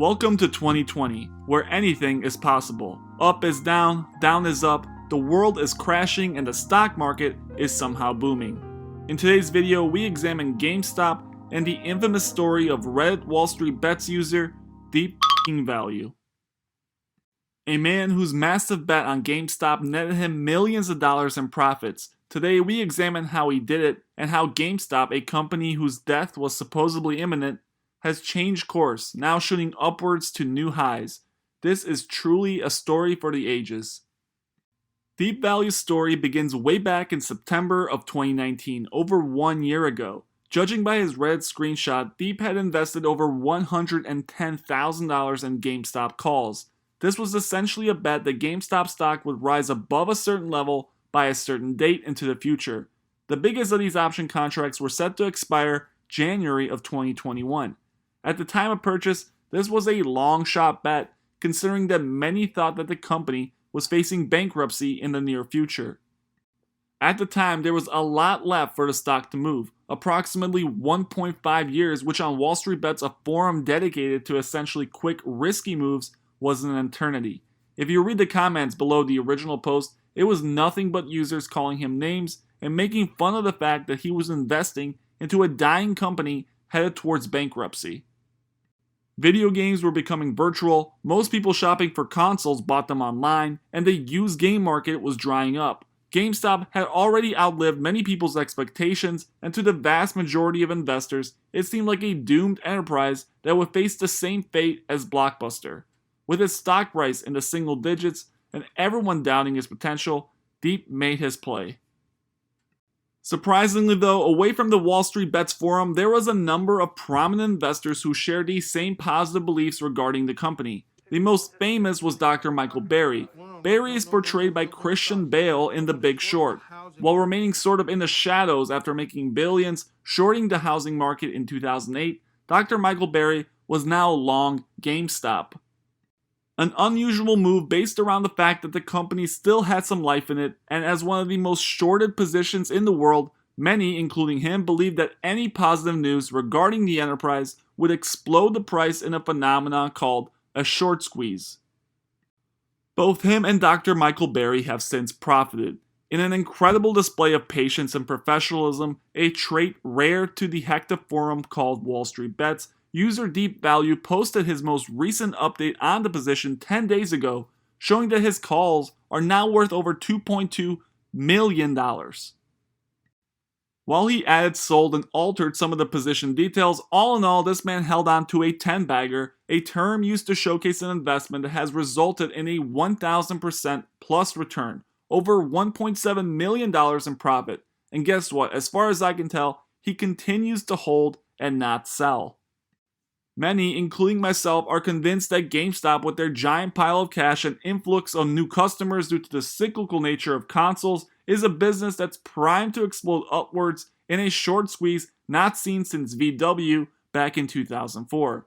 Welcome to 2020, where anything is possible. Up is down, down is up, the world is crashing, and the stock market is somehow booming. In today's video, we examine GameStop and the infamous story of Reddit WallStreetBets user Deep Value. A man whose massive bet on GameStop netted him millions of dollars in profits. Today, we examine how he did it and how GameStop, a company whose death was supposedly imminent, has changed course, now shooting upwards to new highs. This is truly a story for the ages. Deep Value's story begins way back in September of 2019, over 1 year ago. Judging by his Reddit screenshot, Deep had invested over $110,000 in GameStop calls. This was essentially a bet that GameStop stock would rise above a certain level by a certain date into the future. The biggest of these option contracts were set to expire January of 2021. At the time of purchase, this was a long shot bet, considering that many thought that the company was facing bankruptcy in the near future. At the time, there was a lot left for the stock to move, approximately 1.5 years, which on WallStreetBets, a forum dedicated to essentially quick, risky moves, was an eternity. If you read the comments below the original post, it was nothing but users calling him names and making fun of the fact that he was investing into a dying company headed towards bankruptcy. Video games were becoming virtual, most people shopping for consoles bought them online, and the used game market was drying up. GameStop had already outlived many people's expectations, and to the vast majority of investors, it seemed like a doomed enterprise that would face the same fate as Blockbuster. With its stock price in the single digits and everyone doubting his potential, Deep made his play. Surprisingly though, away from the WallStreetBets forum, there was a number of prominent investors who shared these same positive beliefs regarding the company. The most famous was Dr. Michael Burry. Burry is portrayed by Christian Bale in The Big Short. While remaining sort of in the shadows after making billions shorting the housing market in 2008, Dr. Michael Burry was now long GameStop. An unusual move based around the fact that the company still had some life in it, and as one of the most shorted positions in the world, many, including him, believed that any positive news regarding the enterprise would explode the price in a phenomenon called a short squeeze. Both him and Dr. Michael Burry have since profited. In an incredible display of patience and professionalism, a trait rare to the hectic forum called WallStreetBets, user Deep Value posted his most recent update on the position 10 days ago, showing that his calls are now worth over $2.2 million. While he added, sold, and altered some of the position details, all in all, this man held on to a 10-bagger, a term used to showcase an investment that has resulted in a 1,000% plus return, over $1.7 million in profit. And guess what? As far as I can tell, he continues to hold and not sell. Many, including myself, are convinced that GameStop, with their giant pile of cash and influx of new customers due to the cyclical nature of consoles, is a business that's primed to explode upwards in a short squeeze not seen since VW back in 2004.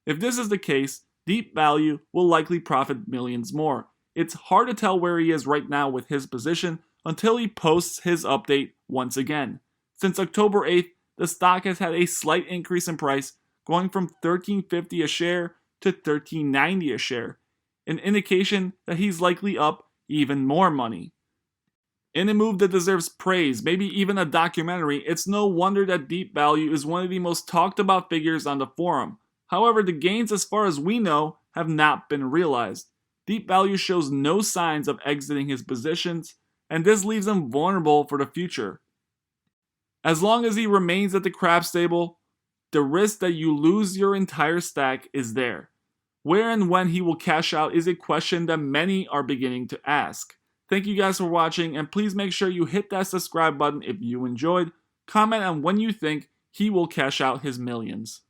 If this is the case, Deep Value will likely profit millions more. It's hard to tell where he is right now with his position until he posts his update once again. Since October 8th, the stock has had a slight increase in price, going from $13.50 a share to $13.90 a share, an indication that he's likely up even more money. In a move that deserves praise, maybe even a documentary, it's no wonder that Deep Value is one of the most talked about figures on the forum. However, the gains, as far as we know, have not been realized. Deep Value shows no signs of exiting his positions, and this leaves him vulnerable for the future. As long as he remains at the crap stable, the risk that you lose your entire stack is there. Where and when he will cash out is a question that many are beginning to ask. Thank you guys for watching, and please make sure you hit that subscribe button if you enjoyed. Comment on when you think he will cash out his millions.